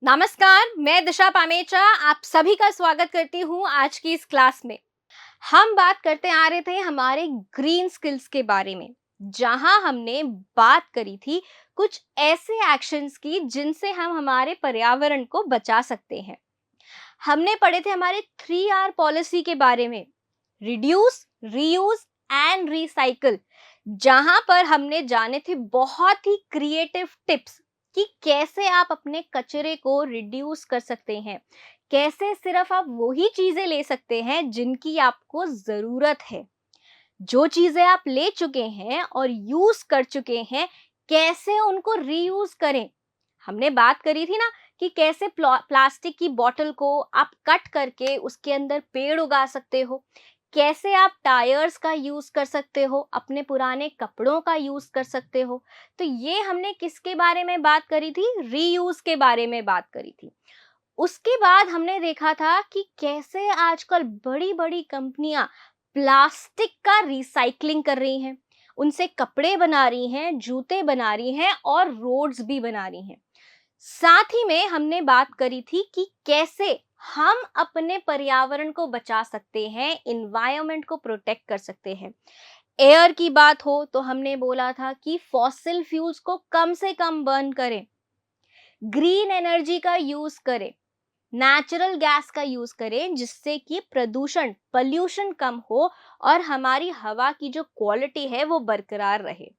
नमस्कार, मैं दिशा पामेचा आप सभी का स्वागत करती हूँ आज की इस क्लास में। हम बात करते आ रहे थे हमारे ग्रीन स्किल्स के बारे में, जहां हमने बात करी थी कुछ ऐसे एक्शंस की जिनसे हम हमारे पर्यावरण को बचा सकते हैं। हमने पढ़े थे हमारे 3R पॉलिसी के बारे में, रिड्यूस, रीयूज एंड रिसाइकल, जहां पर हमने जाने थे बहुत ही क्रिएटिव टिप्स कि कैसे आप अपने कचरे को रिड्यूस कर सकते हैं, कैसे सिर्फ आप वही चीजें ले सकते हैं जिनकी आपको जरूरत है। जो चीजें आप ले चुके हैं और यूज कर चुके हैं, कैसे उनको रीयूज करें। हमने बात करी थी ना कि कैसे प्लास्टिक की बोतल को आप कट करके उसके अंदर पेड़ उगा सकते हो, कैसे आप टायर्स का यूज कर सकते हो, अपने पुराने कपड़ों का यूज कर सकते हो। तो ये हमने किसके बारे में बात करी थी? रीयूज के बारे में बात करी थी। उसके बाद हमने देखा था कि कैसे आजकल बड़ी बड़ी कंपनियां प्लास्टिक का रिसाइकलिंग कर रही हैं, उनसे कपड़े बना रही हैं, जूते बना रही हैं और रोड्स भी बना रही हैं। साथ ही में हमने बात करी थी कि कैसे हम अपने पर्यावरण को बचा सकते हैं, इन्वायरमेंट को प्रोटेक्ट कर सकते हैं। एयर की बात हो तो हमने बोला था कि फॉसिल फ्यूल्स को कम से कम बर्न करें, ग्रीन एनर्जी का यूज करें, नेचुरल गैस का यूज करें, जिससे कि प्रदूषण पॉल्यूशन कम हो और हमारी हवा की जो क्वालिटी है वो बरकरार रहे।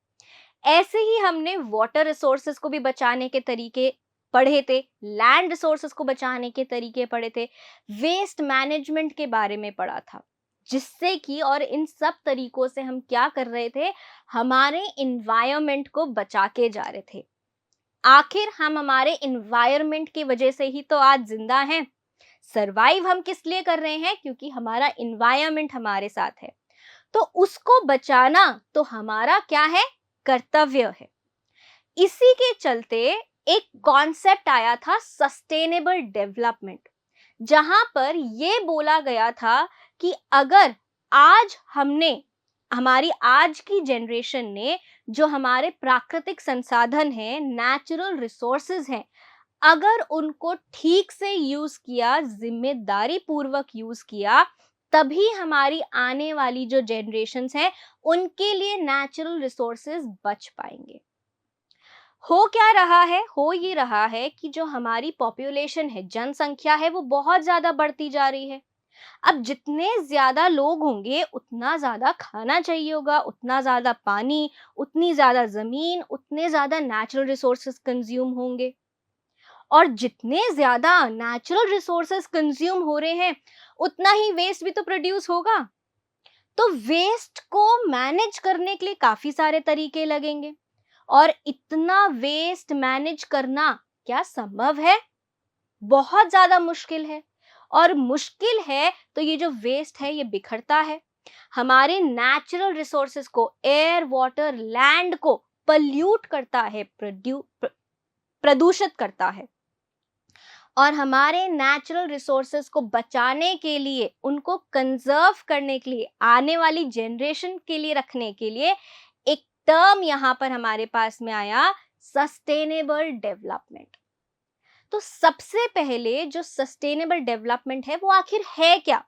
ऐसे ही हमने वाटर रिसोर्सेज को भी बचाने के तरीके पढ़े थे, लैंड रिसोर्सेज को बचाने के तरीके पढ़े थे, वेस्ट मैनेजमेंट के बारे में पढ़ा था, जिससे कि और इन सब तरीकों से हम क्या कर रहे थे, हमारे इन्वायरमेंट को बचा के जा रहे थे। आखिर हम हमारे इन्वायरमेंट की वजह से ही तो आज जिंदा हैं। सरवाइव हम किस लिए कर रहे हैं? क्योंकि हमारा इन्वायरमेंट हमारे साथ है, तो उसको बचाना तो हमारा क्या है? कर्तव्य है। इसी के चलते एक कॉन्सेप्ट आया था सस्टेनेबल डेवलपमेंट, जहां पर यह बोला गया था कि अगर आज हमने हमारी आज की जनरेशन ने जो हमारे प्राकृतिक संसाधन हैं, नेचुरल रिसोर्सेज हैं, अगर उनको ठीक से यूज किया, जिम्मेदारी पूर्वक यूज किया, तभी हमारी आने वाली जो जनरेशन्स हैं उनके लिए नेचुरल रिसोर्सेज बच पाएंगे। हो क्या रहा है? हो ये रहा है कि जो हमारी पॉपुलेशन है, जनसंख्या है, वो बहुत ज्यादा बढ़ती जा रही है। अब जितने ज्यादा लोग होंगे उतना ज्यादा खाना चाहिए होगा, उतना ज्यादा पानी, उतनी ज्यादा जमीन, उतने ज्यादा नेचुरल रिसोर्सेज कंज्यूम होंगे। और जितने ज्यादा नेचुरल रिसोर्सेज कंज्यूम हो रहे हैं, उतना ही वेस्ट भी तो प्रोड्यूस होगा। तो वेस्ट को मैनेज करने के लिए काफी सारे तरीके लगेंगे, और इतना वेस्ट मैनेज करना क्या संभव है? बहुत ज्यादा मुश्किल है। और मुश्किल है तो ये जो वेस्ट है ये बिखरता है, हमारे नेचुरल रिसोर्सेज को, एयर, वाटर, लैंड को पल्यूट करता है, प्रदूषित करता है। और हमारे नेचुरल रिसोर्सेज को बचाने के लिए, उनको कंजर्व करने के लिए, आने वाली जनरेशन के लिए रखने के लिए एक टर्म यहाँ पर हमारे पास में आया, सस्टेनेबल डेवलपमेंट। तो सबसे पहले जो सस्टेनेबल डेवलपमेंट है वो आखिर है क्या?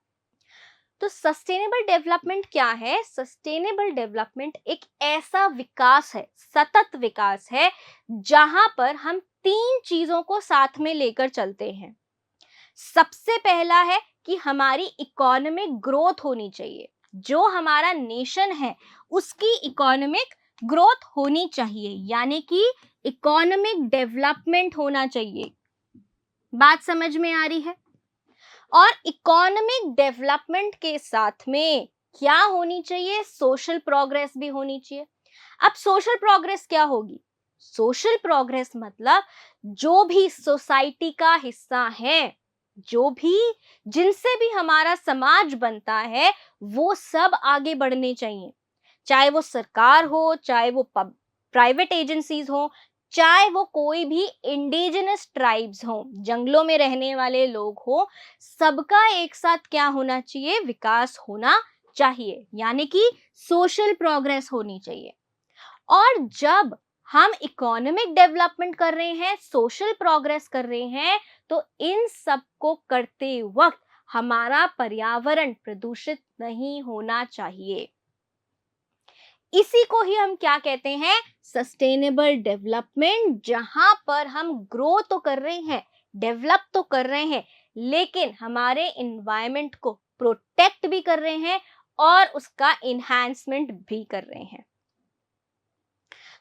तो सस्टेनेबल डेवलपमेंट क्या है? सस्टेनेबल डेवलपमेंट एक ऐसा विकास है, सतत विकास है, जहां पर हम तीन चीजों को साथ में लेकर चलते हैं। सबसे पहला है कि हमारी इकोनॉमिक ग्रोथ होनी चाहिए, जो हमारा नेशन है उसकी इकोनॉमिक ग्रोथ होनी चाहिए, यानी कि इकोनॉमिक डेवलपमेंट होना चाहिए। बात समझ में आ रही है? और इकोनॉमिक डेवलपमेंट के साथ में क्या होनी चाहिए? सोशल प्रोग्रेस भी होनी चाहिए। अब सोशल प्रोग्रेस क्या होगी? सोशल प्रोग्रेस मतलब जो भी सोसाइटी का हिस्सा है, जो भी, जिनसे भी हमारा समाज बनता है, वो सब आगे बढ़ने चाहिए। चाहे वो सरकार हो, चाहे वो प्राइवेट एजेंसीज हो, चाहे वो कोई भी इंडिजिनस ट्राइब्स हो, जंगलों में रहने वाले लोग हो, सबका एक साथ क्या होना चाहिए? विकास होना चाहिए, यानी कि सोशल प्रोग्रेस होनी चाहिए। और जब हम इकोनॉमिक डेवलपमेंट कर रहे हैं, सोशल प्रोग्रेस कर रहे हैं, तो इन सब को करते वक्त हमारा पर्यावरण प्रदूषित नहीं होना चाहिए। इसी को ही हम क्या कहते हैं, सस्टेनेबल डेवलपमेंट, जहां पर हम ग्रो तो कर रहे हैं, डेवलप तो कर रहे हैं, लेकिन हमारे एनवायरनमेंट को प्रोटेक्ट भी कर रहे हैं और उसका इन्हांसमेंट भी कर रहे हैं।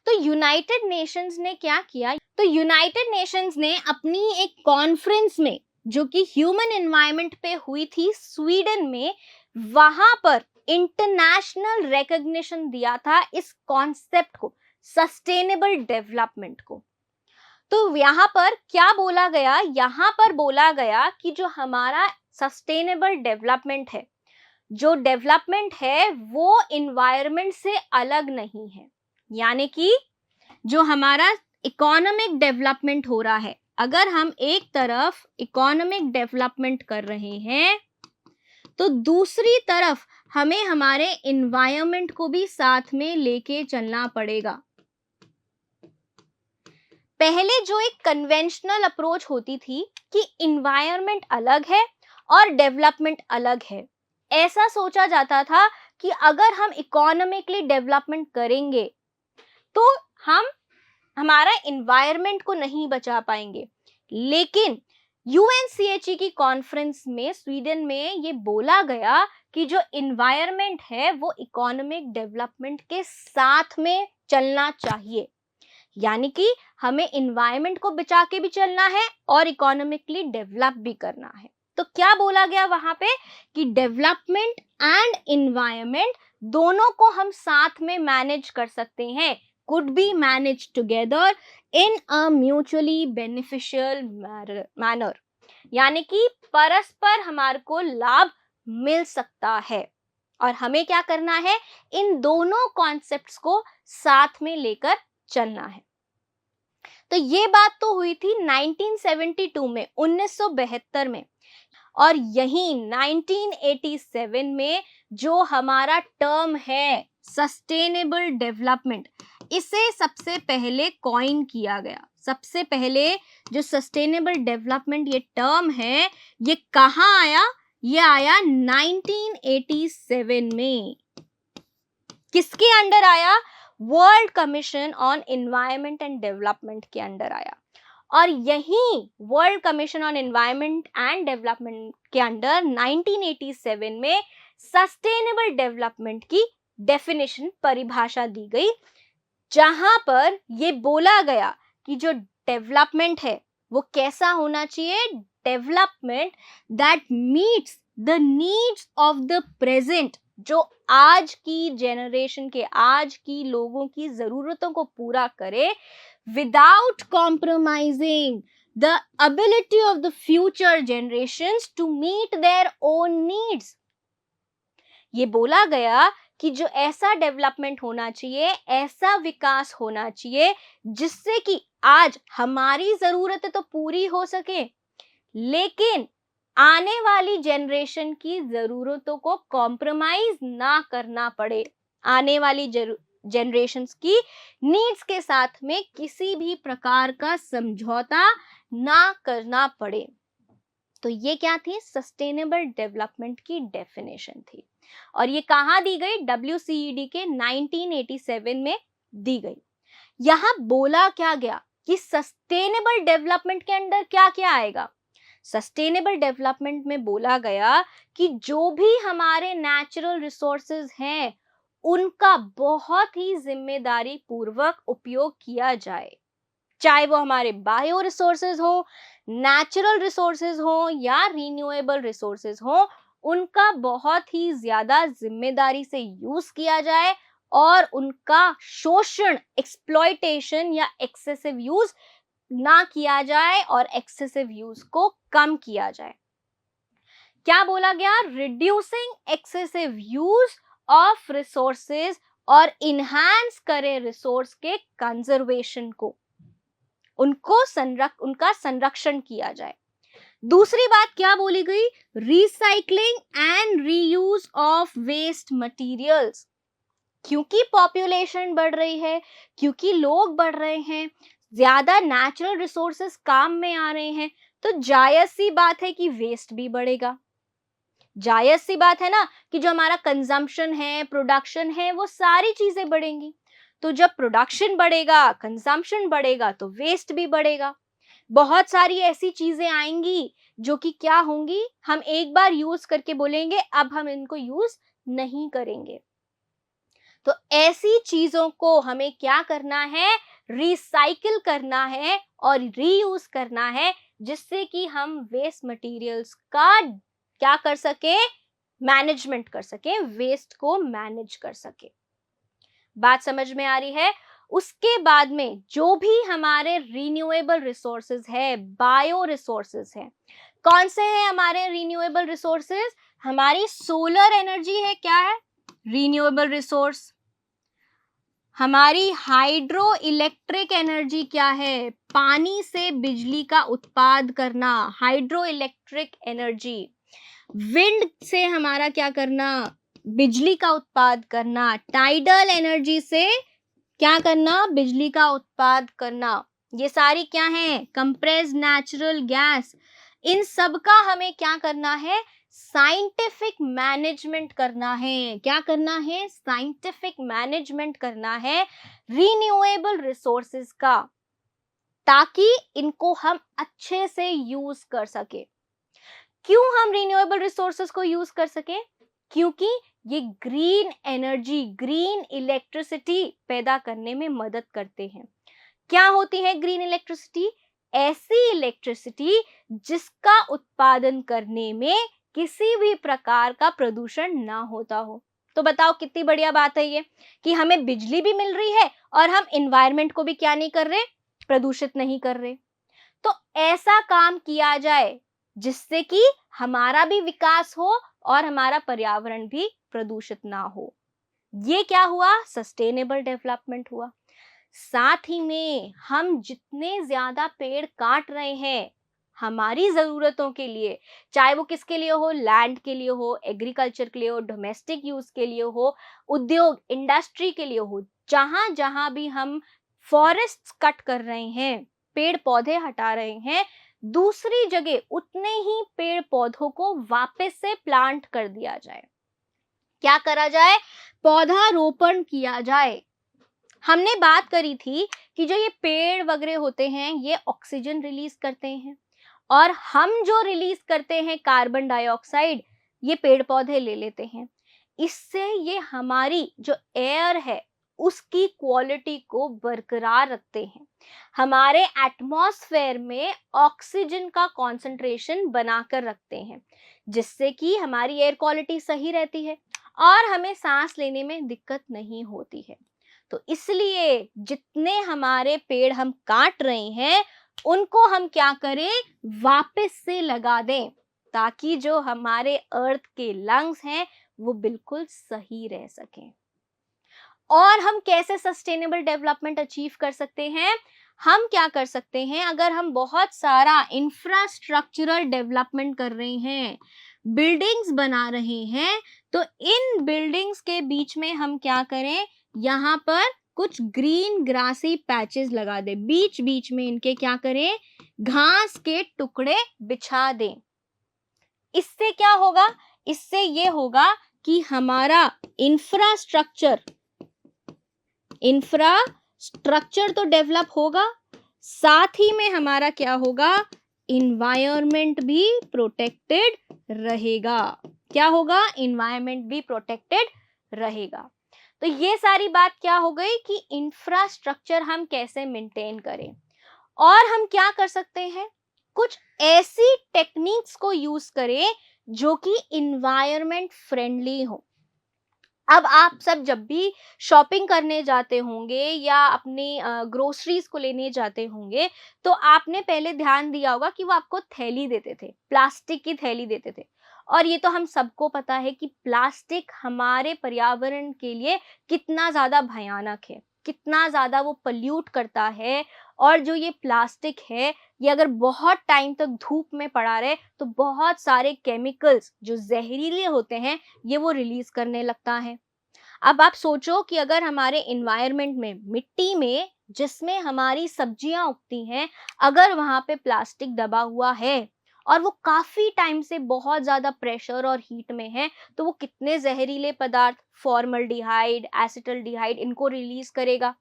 तो यूनाइटेड नेशंस ने क्या किया, तो यूनाइटेड नेशंस ने अपनी एक कॉन्फ्रेंस में, जो कि ह्यूमन एनवायरनमेंट पे हुई थी स्वीडन में, वहां पर इंटरनेशनल रिकॉग्निशन दिया था इस कॉन्सेप्ट को, सस्टेनेबल डेवलपमेंट को। तो यहाँ पर क्या बोला गया, यहाँ पर बोला गया कि जो हमारा सस्टेनेबल डेवलपमेंट है, जो डेवलपमेंट है वो इन्वायरमेंट से अलग नहीं है। यानी कि जो हमारा इकोनॉमिक डेवलपमेंट हो रहा है, अगर हम एक तरफ इकोनॉमिक डेवलपमेंट कर रहे हैं, तो दूसरी तरफ हमें हमारे इन्वायरमेंट को भी साथ में लेके चलना पड़ेगा। पहले जो एक कन्वेंशनल अप्रोच होती थी कि इन्वायरमेंट अलग है और डेवलपमेंट अलग है, ऐसा सोचा जाता था कि अगर हम इकोनॉमिकली डेवलपमेंट करेंगे तो हम हमारा इन्वायरमेंट को नहीं बचा पाएंगे। लेकिन यूएनसीएचई की कॉन्फ्रेंस में स्वीडन में ये बोला गया कि जो इन्वायरमेंट है वो इकोनॉमिक डेवलपमेंट के साथ में चलना चाहिए। यानी कि हमें इन्वायरमेंट को बचा के भी चलना है और इकोनॉमिकली डेवलप भी करना है। तो क्या बोला गया वहां पे कि डेवलपमेंट एंड इन्वायरमेंट दोनों को हम साथ में मैनेज कर सकते हैं, could be managed together in a mutually beneficial manner। यानी कि परस्पर हमारे को लाभ मिल सकता है और हमें क्या करना है, इन दोनों कॉन्सेप्ट्स को साथ में लेकर चलना है। तो ये बात तो हुई थी 1972 में, 1972 में, और यही 1987 में जो हमारा टर्म है सस्टेनेबल डेवलपमेंट, इसे सबसे पहले कॉइन किया गया। सबसे पहले जो सस्टेनेबल डेवलपमेंट ये टर्म है, ये कहाँ आया, ये आया 1987 में। किसके अंडर आया, world commission on environment and development के अंडर आया। और यही world commission on environment and development के अंडर 1987 में सस्टेनेबल डेवलपमेंट की डेफिनेशन, परिभाषा दी गई, जहां पर ये बोला गया कि जो डेवलपमेंट है वो कैसा होना चाहिए, development that meets the needs of the present, जो आज की जेनरेशन के, आज की लोगों की जरूरतों को पूरा करे, without compromising the ability of the future generations to meet their own needs. ये बोला गया कि जो ऐसा डेवलपमेंट होना चाहिए, ऐसा विकास होना चाहिए, जिससे कि आज हमारी जरूरतें तो पूरी हो सके, लेकिन आने वाली जनरेशन की जरूरतों को कॉम्प्रोमाइज ना करना पड़े, आने वाली जनरेशन्स की नीड्स के साथ में किसी भी प्रकार का समझौता ना करना पड़े। तो ये क्या थी, सस्टेनेबल डेवलपमेंट की डेफिनेशन थी, और ये कहाँ दी गई, WCED के 1987 में दी गई। यहां बोला क्या गया कि सस्टेनेबल डेवलपमेंट के अंदर क्या क्या आएगा। सस्टेनेबल डेवलपमेंट में बोला गया कि जो भी हमारे नेचुरल रिसोर्सेज हैं, उनका बहुत ही जिम्मेदारी पूर्वक उपयोग किया जाए, चाहे वो हमारे बायो रिसोर्सेज हो, नेचुरल रिसोर्सेज हो या रिन्यूएबल रिसोर्सेज हो, उनका बहुत ही ज्यादा जिम्मेदारी से यूज किया जाए और उनका शोषण, एक्सप्लॉयटेशन या एक्सेसिव यूज ना किया जाए और एक्सेसिव यूज को कम किया जाए। क्या बोला गया, reducing excessive use of resources और इनहांस करे रिसोर्स के कंजर्वेशन को, उनका संरक्षण किया जाए। दूसरी बात क्या बोली गई, recycling and reuse of waste materials. क्योंकि पॉपुलेशन बढ़ रही है, क्योंकि लोग बढ़ रहे हैं, ज्यादा नेचुरल रिसोर्सेस काम में आ रहे हैं, तो जायज सी बात है कि वेस्ट भी बढ़ेगा। जायज सी बात है ना कि जो हमारा कंजम्पशन है, प्रोडक्शन है, वो सारी चीजें बढ़ेंगी। तो जब प्रोडक्शन बढ़ेगा, कंजम्पशन बढ़ेगा, तो वेस्ट भी बढ़ेगा। बहुत सारी ऐसी चीजें आएंगी जो कि क्या होंगी, हम एक बार यूज करके बोलेंगे अब हम इनको यूज नहीं करेंगे। तो ऐसी चीजों को हमें क्या करना है, रिसाइकिल करना है और रीयूज करना है, जिससे कि हम वेस्ट मटेरियल्स का क्या कर सके, मैनेजमेंट कर सके, वेस्ट को मैनेज कर सके। बात समझ में आ रही है? उसके बाद में जो भी हमारे रिन्यूएबल रिसोर्सेज है, बायो रिसोर्सेज है, कौन से हैं हमारे रिन्यूएबल रिसोर्सेज? हमारी सोलर एनर्जी है, क्या है रिन्यूएबल रिसोर्स। हमारी हाइड्रो इलेक्ट्रिक एनर्जी क्या है, पानी से बिजली का उत्पाद करना, हाइड्रो इलेक्ट्रिक एनर्जी। विंड से हमारा क्या करना, बिजली का उत्पाद करना। टाइडल एनर्जी से क्या करना, बिजली का उत्पाद करना। ये सारी क्या है, कंप्रेस्ड नेचुरल गैस। इन सब का हमें क्या करना है, साइंटिफिक मैनेजमेंट करना है। क्या करना है, साइंटिफिक मैनेजमेंट करना है रिन्यूएबल रिसोर्सेज का, ताकि इनको हम अच्छे से यूज कर सके। क्यों हम रिन्यूएबल रिसोर्सेज को यूज कर सके? क्योंकि ये ग्रीन एनर्जी, ग्रीन इलेक्ट्रिसिटी पैदा करने में मदद करते हैं। क्या होती है ग्रीन इलेक्ट्रिसिटी? ऐसी इलेक्ट्रिसिटी जिसका उत्पादन करने में किसी भी प्रकार का प्रदूषण ना होता हो। तो बताओ कितनी बढ़िया बात है ये, कि हमें बिजली भी मिल रही है और हम एनवायरनमेंट को भी क्या नहीं कर रहे, प्रदूषित नहीं कर रहे। तो ऐसा काम किया जाए जिससे कि हमारा भी विकास हो और हमारा पर्यावरण भी प्रदूषित ना हो। ये क्या हुआ, सस्टेनेबल डेवलपमेंट हुआ। साथ ही में हम जितने ज्यादा पेड़ काट रहे हैं हमारी जरूरतों के लिए, चाहे वो किसके लिए हो, लैंड के लिए हो, एग्रीकल्चर के लिए हो, डोमेस्टिक यूज के लिए हो, उद्योग इंडस्ट्री के लिए हो, जहां जहां भी हम फॉरेस्ट कट कर रहे हैं, पेड़ पौधे हटा रहे हैं, दूसरी जगह उतने ही पेड़ पौधों को वापस से प्लांट कर दिया जाए। क्या करा जाए, पौधा रोपण किया जाए। हमने बात करी थी कि जो ये पेड़ वगैरह होते हैं ये ऑक्सीजन रिलीज करते हैं, और हम जो रिलीज करते हैं कार्बन डाइऑक्साइड, ये पेड़ पौधे ले लेते हैं। इससे ये हमारी जो एयर है उसकी क्वालिटी को बरकरार रखते हैं, हमारे एटमॉस्फेयर में ऑक्सीजन का कॉन्सेंट्रेशन बनाकर रखते हैं, जिससे कि हमारी एयर क्वालिटी सही रहती है और हमें सांस लेने में दिक्कत नहीं होती है। तो इसलिए जितने हमारे पेड़ हम काट रहे हैं उनको हम क्या करें, वापस से लगा दें, ताकि जो हमारे अर्थ के लंग्स हैं वो बिल्कुल सही रह सकें। और हम कैसे सस्टेनेबल डेवलपमेंट अचीव कर सकते हैं, हम क्या कर सकते हैं, अगर हम बहुत सारा इंफ्रास्ट्रक्चरल डेवलपमेंट कर रहे हैं, बिल्डिंग्स बना रहे हैं, तो इन बिल्डिंग्स के बीच में हम क्या करें, यहाँ पर कुछ ग्रीन ग्रासी पैचेस लगा दें, बीच बीच में इनके क्या करें, घास के टुकड़े बिछा दें। इससे क्या होगा, इससे ये होगा कि हमारा इंफ्रास्ट्रक्चर तो डेवलप होगा, साथ ही में हमारा क्या होगा, इन्वायरमेंट भी प्रोटेक्टेड रहेगा। क्या होगा, इन्वायरमेंट भी प्रोटेक्टेड रहेगा। तो ये सारी बात क्या हो गई कि इंफ्रास्ट्रक्चर हम कैसे मेंटेन करें। और हम क्या कर सकते हैं, कुछ ऐसी टेक्निक्स को यूज करें जो कि इन्वायरमेंट फ्रेंडली हो। अब आप सब जब भी शॉपिंग करने जाते होंगे या अपनी ग्रोसरीज को लेने जाते होंगे, तो आपने पहले ध्यान दिया होगा कि वो आपको थैली देते थे, प्लास्टिक की थैली देते थे। और ये तो हम सबको पता है कि प्लास्टिक हमारे पर्यावरण के लिए कितना ज्यादा भयानक है, कितना ज्यादा वो पल्यूट करता है। और जो ये प्लास्टिक है, ये अगर बहुत टाइम तक धूप में पड़ा रहे तो बहुत सारे केमिकल्स जो जहरीले होते हैं ये वो रिलीज करने लगता है। अब आप सोचो कि अगर हमारे इन्वायरमेंट में, मिट्टी में जिसमें हमारी सब्जियां उगती हैं, अगर वहां पे प्लास्टिक दबा हुआ है और वो काफी टाइम से बहुत ज्यादा प्रेशर और हीट में है, तो वो कितने जहरीले पदार्थ, फॉर्मल्डिहाइड, एसिटल्डिहाइड, इनको रिलीज करेगा,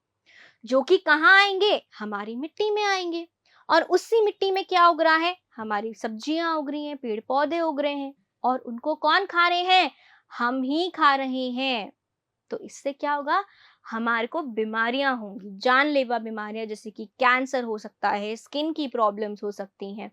जो कि कहाँ आएंगे, हमारी मिट्टी में आएंगे। और उसी मिट्टी में क्या उग रहा है, हमारी सब्जियां उग रही हैं, पेड़ पौधे उग रहे हैं, और उनको कौन खा रहे हैं, हम ही खा रहे हैं। तो इससे क्या होगा, हमारे को बीमारियां होंगी, जानलेवा बीमारियां, जैसे कि कैंसर हो सकता है, स्किन की प्रॉब्लम्स हो सकती हैं,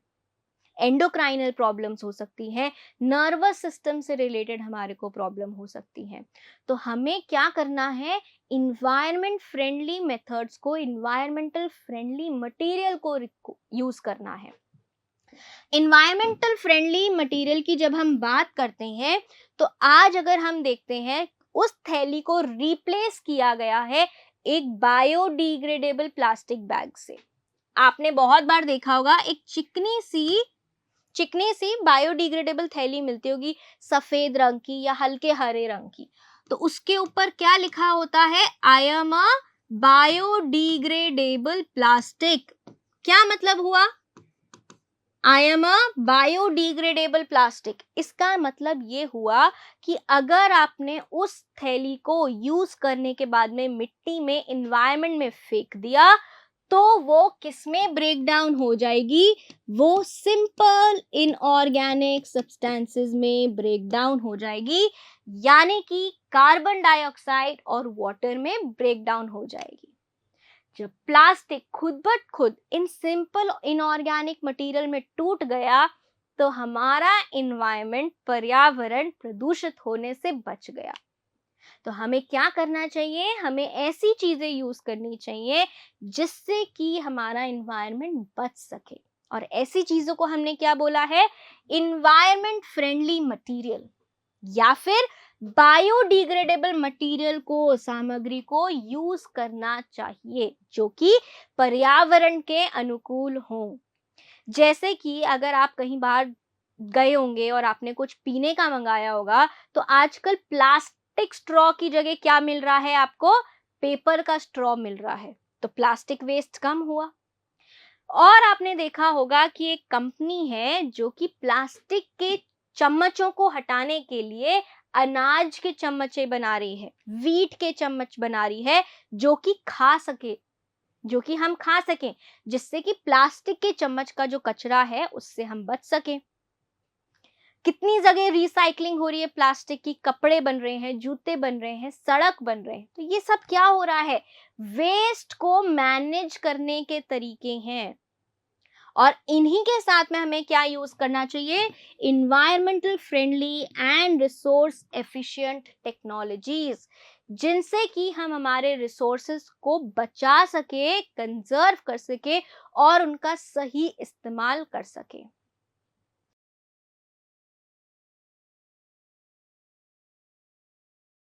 एंडोक्राइनल प्रॉब्लम्स हो सकती हैं, नर्वस सिस्टम से रिलेटेड हमारे को प्रॉब्लम हो सकती हैं। तो हमें क्या करना है, इन्वायरमेंट फ्रेंडली मेथड्स को, इन्वायरमेंटल फ्रेंडली मटेरियल को यूज करना है। इन्वायरमेंटल फ्रेंडली मटेरियल की जब हम बात करते हैं, तो आज अगर हम देखते हैं, उस थैली को रिप्लेस किया गया है एक बायोडिग्रेडेबल प्लास्टिक बैग से। आपने बहुत बार देखा होगा, एक चिकनी सी बायोडिग्रेडेबल थैली मिलती होगी, सफेद रंग की या हल्के हरे रंग की। तो उसके ऊपर क्या लिखा होता है, I am a biodegradable plastic. क्या मतलब हुआ, I am a biodegradable plastic. इसका मतलब ये हुआ कि अगर आपने उस थैली को यूज करने के बाद में मिट्टी में, इन्वायरमेंट में फेंक दिया, तो वो किसमें ब्रेक डाउन हो जाएगी, वो सिंपल इनऑर्गेनिक सब्सटेंसेस में ब्रेक डाउन हो जाएगी, यानी कि कार्बन डाइऑक्साइड और वाटर में ब्रेक डाउन हो जाएगी। जब प्लास्टिक खुद ब खुद इन सिंपल इनऑर्गेनिक मटेरियल में टूट गया, तो हमारा इन्वायरमेंट, पर्यावरण प्रदूषित होने से बच गया। तो हमें क्या करना चाहिए, हमें ऐसी चीजें यूज करनी चाहिए जिससे कि हमारा इन्वायरमेंट बच सके। और ऐसी चीजों को हमने क्या बोला है, इन्वायरमेंट फ्रेंडली मटेरियल या फिर बायोडिग्रेडेबल मटेरियल को, सामग्री को यूज करना चाहिए जो कि पर्यावरण के अनुकूल हो। जैसे कि अगर आप कहीं बाहर गए होंगे और आपने कुछ पीने का मंगाया होगा, तो आजकल प्लास्टिक स्ट्रॉ की जगह क्या मिल रहा है आपको, पेपर का स्ट्रॉ मिल रहा है। तो प्लास्टिक वेस्ट कम हुआ। और आपने देखा होगा कि एक कंपनी है जो कि प्लास्टिक के चम्मचों को हटाने के लिए अनाज के चम्मचे बना रही है, वीट के चम्मच बना रही है, जो कि हम खा सकें, जिससे कि प्लास्टिक के चम्मच का जो कचरा है उससे हम बच सकें। कितनी जगह रिसाइकलिंग हो रही है प्लास्टिक की, कपड़े बन रहे हैं, जूते बन रहे हैं, सड़क बन रहे हैं। तो ये सब क्या हो रहा है, वेस्ट को मैनेज करने के तरीके हैं। और इन्हीं के साथ में हमें क्या यूज करना चाहिए, environmental friendly and resource efficient technologies, जिनसे कि हम हमारे रिसोर्सेस को बचा सके, कंजर्व कर सके और उनका सही इस्तेमाल कर सके।